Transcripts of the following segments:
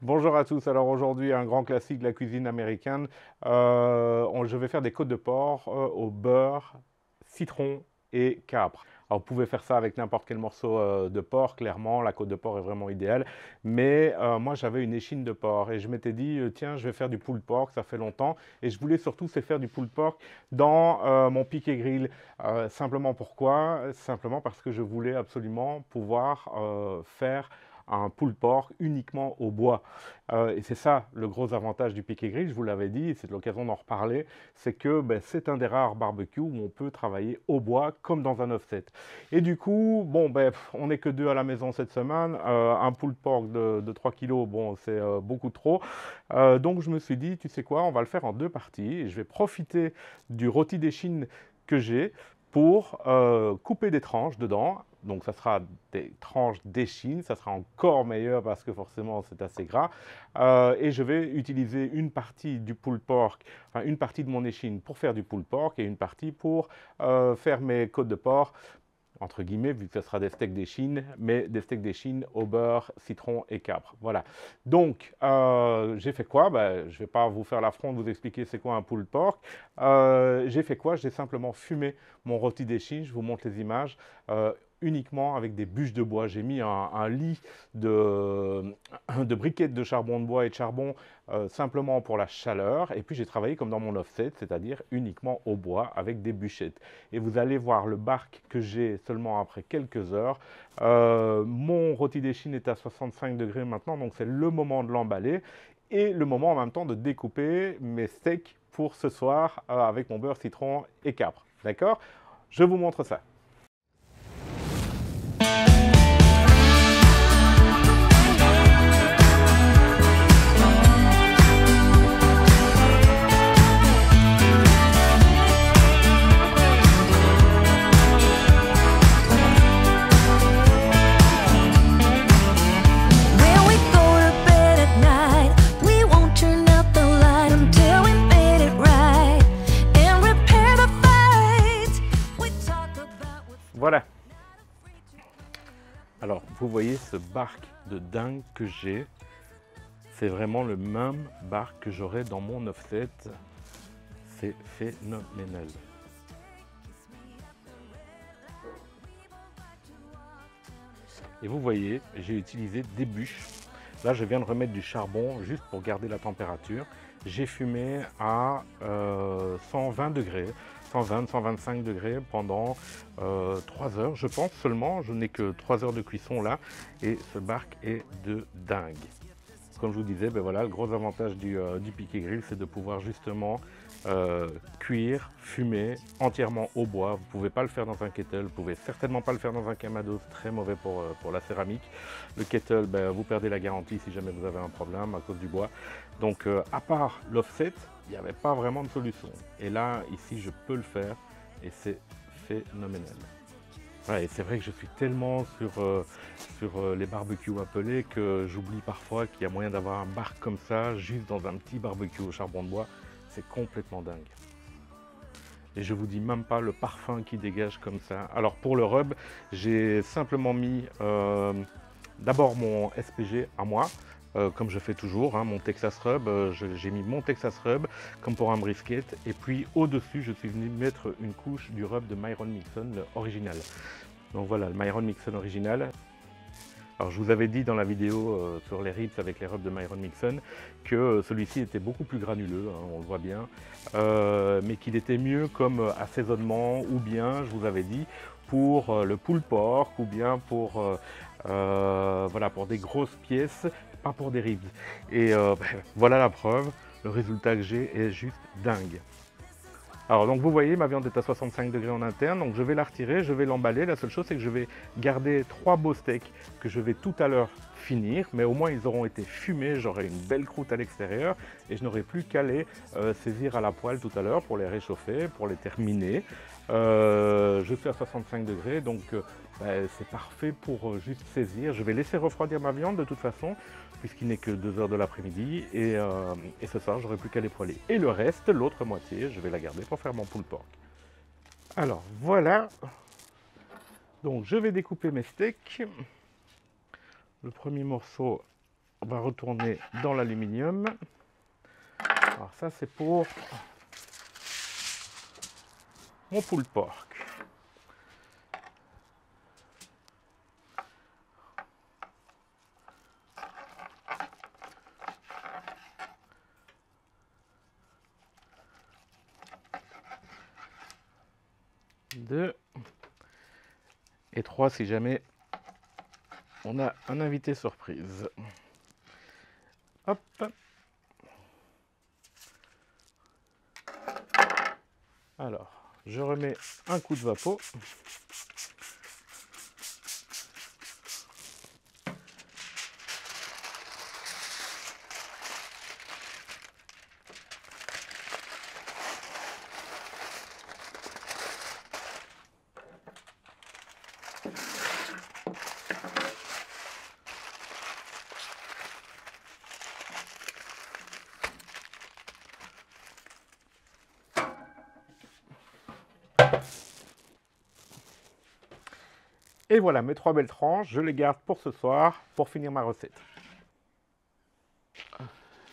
Bonjour à tous. Alors aujourd'hui, un grand classique de la cuisine américaine. Je vais faire des côtes de porc au beurre, citron et capre. Alors vous pouvez faire ça avec n'importe quel morceau de porc, clairement, la côte de porc est vraiment idéale. Mais moi j'avais une échine de porc et je m'étais dit, tiens, je vais faire du pulled pork, ça fait longtemps. Et je voulais surtout c'est faire du pulled pork dans mon piquet grill. Simplement pourquoi? Simplement parce que je voulais absolument pouvoir faire un pulled pork uniquement au bois. Et c'est ça le gros avantage du piquet grill, je vous l'avais dit, et c'est l'occasion d'en reparler, c'est que c'est un des rares barbecues où on peut travailler au bois comme dans un offset. Et du coup, bon, on n'est que deux à la maison cette semaine, un pulled pork de 3 kilos, bon, c'est beaucoup trop. Donc je me suis dit, tu sais quoi, on va le faire en deux parties, et je vais profiter du rôti d'échine que j'ai pour couper des tranches dedans. Donc ça sera des tranches d'échine, ça sera encore meilleur parce que forcément c'est assez gras. Et je vais utiliser une partie du pulled pork, enfin une partie de mon échine pour faire du pulled pork et une partie pour faire mes côtes de porc, entre guillemets, vu que ce sera des steaks d'échine, mais des steaks d'échine au beurre, citron et capre. Voilà. Donc, j'ai fait quoi? Je ne vais pas vous faire l'affront de vous expliquer c'est quoi un pulled pork. J'ai fait quoi? J'ai simplement fumé mon rôti d'échine. Je vous montre les images. Uniquement avec des bûches de bois. J'ai mis un lit de briquettes de charbon de bois et de charbon simplement pour la chaleur. Et puis j'ai travaillé comme dans mon offset, c'est-à-dire uniquement au bois avec des bûchettes. Et vous allez voir le bark que j'ai seulement après quelques heures. Mon rôti d'échine est à 65 degrés maintenant, donc c'est le moment de l'emballer et le moment en même temps de découper mes steaks pour ce soir avec mon beurre, citron et capre. D'accord? Je vous montre ça. Voilà. Alors, vous voyez ce bark de dingue que j'ai. C'est vraiment le même bark que j'aurais dans mon offset. C'est phénoménal. Et vous voyez, j'ai utilisé des bûches. Là, je viens de remettre du charbon juste pour garder la température. J'ai fumé à 120 degrés. 120, 125 degrés pendant 3 heures, je pense seulement. Je n'ai que 3 heures de cuisson là et ce bark est de dingue. Comme je vous disais, voilà, le gros avantage du piquet grill, c'est de pouvoir justement cuire, fumer entièrement au bois. Vous ne pouvez pas le faire dans un kettle, vous ne pouvez certainement pas le faire dans un Kamado, c'est très mauvais pour la céramique. Le kettle, vous perdez la garantie si jamais vous avez un problème à cause du bois. Donc à part l'offset, il n'y avait pas vraiment de solution. Et là, ici, je peux le faire et c'est phénoménal. Ouais, et c'est vrai que je suis tellement sur les barbecues appelés que j'oublie parfois qu'il y a moyen d'avoir un bark comme ça, juste dans un petit barbecue au charbon de bois. C'est complètement dingue. Et je vous dis même pas le parfum qui dégage comme ça. Alors pour le rub, j'ai simplement mis d'abord mon SPG à moi. Comme je fais toujours, mon Texas Rub, j'ai mis mon Texas Rub comme pour un brisket et puis au-dessus je suis venu mettre une couche du rub de Myron Mixon, original. Donc voilà, le Myron Mixon original. Alors je vous avais dit dans la vidéo sur les ribs avec les rubs de Myron Mixon que celui-ci était beaucoup plus granuleux, on le voit bien, mais qu'il était mieux comme assaisonnement ou bien, je vous avais dit, pour le pulled pork ou bien pour, voilà, pour des grosses pièces, pas pour des ribs. Et voilà la preuve, le résultat que j'ai est juste dingue. Alors donc vous voyez, ma viande est à 65 degrés en interne, donc je vais la retirer, je vais l'emballer. La seule chose c'est que je vais garder 3 beaux steaks que je vais tout à l'heure finir, mais au moins ils auront été fumés, j'aurai une belle croûte à l'extérieur et je n'aurai plus qu'à les saisir à la poêle tout à l'heure pour les réchauffer, pour les terminer. Je suis à 65 degrés, donc c'est parfait pour juste saisir. Je vais laisser refroidir ma viande de toute façon, puisqu'il n'est que 2 heures de l'après-midi, et ce soir, j'aurai plus qu'à les poêler. Et le reste, l'autre moitié, je vais la garder pour faire mon pulled pork. Alors, voilà. Donc, je vais découper mes steaks. Le premier morceau, on va retourner dans l'aluminium. Alors ça c'est pour mon pulled pork. Deux et trois si jamais on a un invité surprise. Hop. Alors, je remets un coup de vapeau. Et voilà, mes 3 belles tranches, je les garde pour ce soir, pour finir ma recette.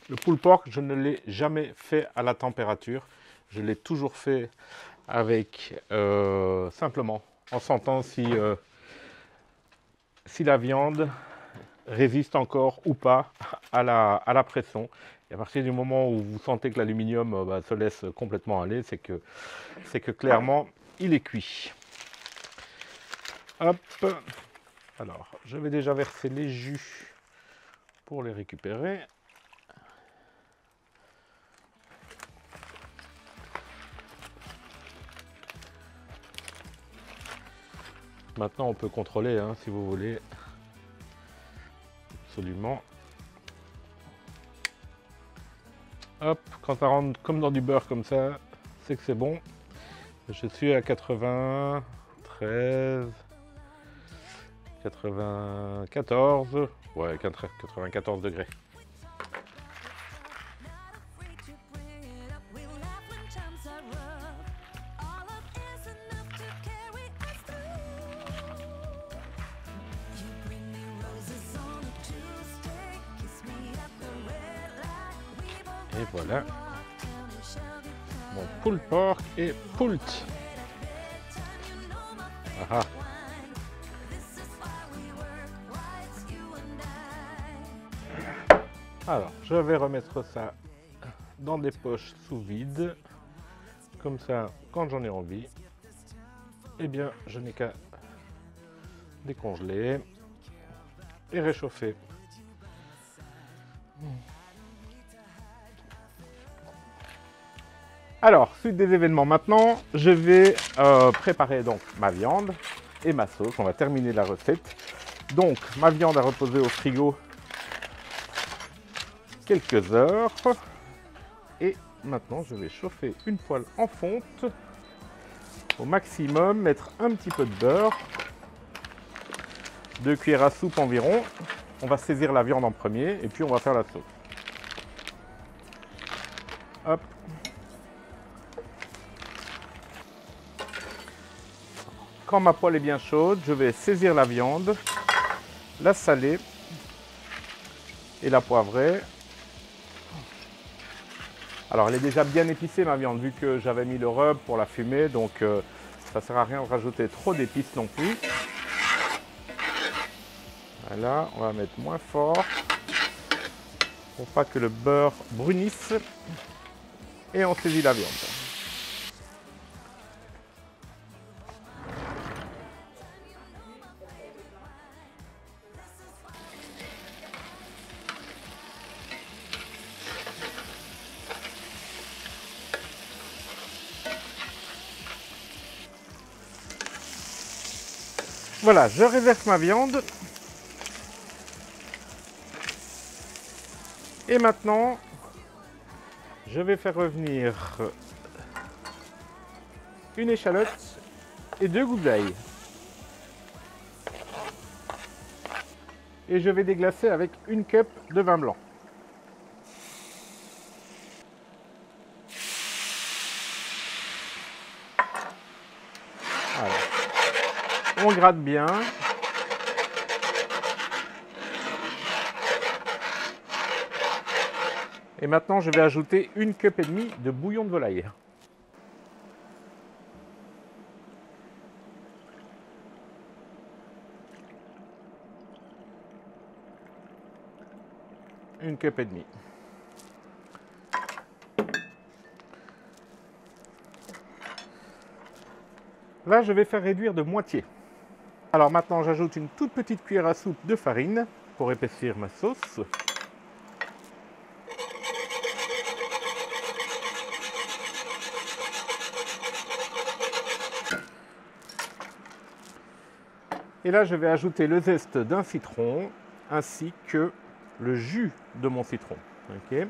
Le pulled pork, je ne l'ai jamais fait à la température. Je l'ai toujours fait avec, simplement, en sentant si la viande résiste encore ou pas à la pression. Et à partir du moment où vous sentez que l'aluminium se laisse complètement aller, c'est que clairement, il est cuit. Hop. Alors, je vais déjà verser les jus pour les récupérer. Maintenant, on peut contrôler, hein, si vous voulez. Absolument. Hop, quand ça rentre comme dans du beurre comme ça, c'est que c'est bon. Je suis à 93, 94, ouais, 94 degrés. Et voilà, mon pulled pork est pulled. Ah. Alors, je vais remettre ça dans des poches sous vide. Comme ça, quand j'en ai envie, eh bien, je n'ai qu'à décongeler et réchauffer. Alors, suite des événements maintenant, je vais préparer donc ma viande et ma sauce. On va terminer la recette. Donc, ma viande a reposé au frigo quelques heures. Et maintenant, je vais chauffer une poêle en fonte au maximum, mettre un petit peu de beurre, 2 cuillères à soupe environ. On va saisir la viande en premier et puis on va faire la sauce. Hop. Quand ma poêle est bien chaude, je vais saisir la viande, la saler et la poivrer. Alors elle est déjà bien épicée ma viande, vu que j'avais mis le rub pour la fumer, donc ça ne sert à rien de rajouter trop d'épices non plus. Voilà, on va mettre moins fort pour pas que le beurre brunisse. Et on saisit la viande. Voilà, je réverse ma viande. Et maintenant, je vais faire revenir une échalote et 2 gouttes d'ail. Et je vais déglacer avec une cup de vin blanc. Voilà. On gratte bien. Et maintenant, je vais ajouter 1 cup et demi de bouillon de volaille. Une cup et demi. Là, je vais faire réduire de moitié. Alors maintenant, j'ajoute une toute petite cuillère à soupe de farine pour épaissir ma sauce. Et là, je vais ajouter le zeste d'un citron ainsi que le jus de mon citron. Okay.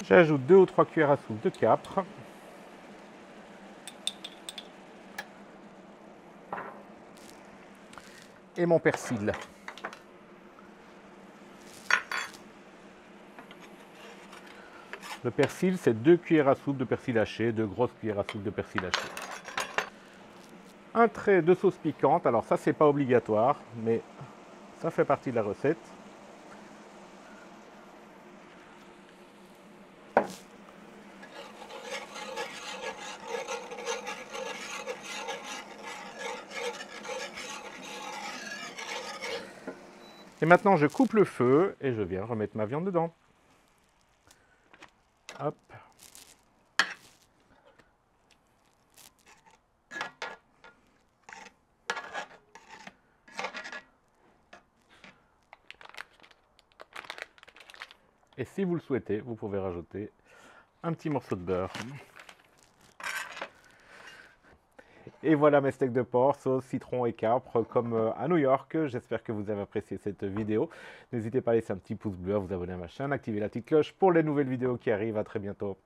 J'ajoute 2 ou 3 cuillères à soupe de capre. Et mon persil. Le persil, c'est 2 cuillères à soupe de persil haché, 2 grosses cuillères à soupe de persil haché. Un trait de sauce piquante, alors ça c'est pas obligatoire, mais ça fait partie de la recette. Et maintenant, je coupe le feu et je viens remettre ma viande dedans. Hop. Et si vous le souhaitez, vous pouvez rajouter un petit morceau de beurre. Et voilà mes steaks de porc, sauce citron et capre, comme à New York. J'espère que vous avez apprécié cette vidéo. N'hésitez pas à laisser un petit pouce bleu, à vous abonner à ma chaîne, activer la petite cloche pour les nouvelles vidéos qui arrivent. À très bientôt.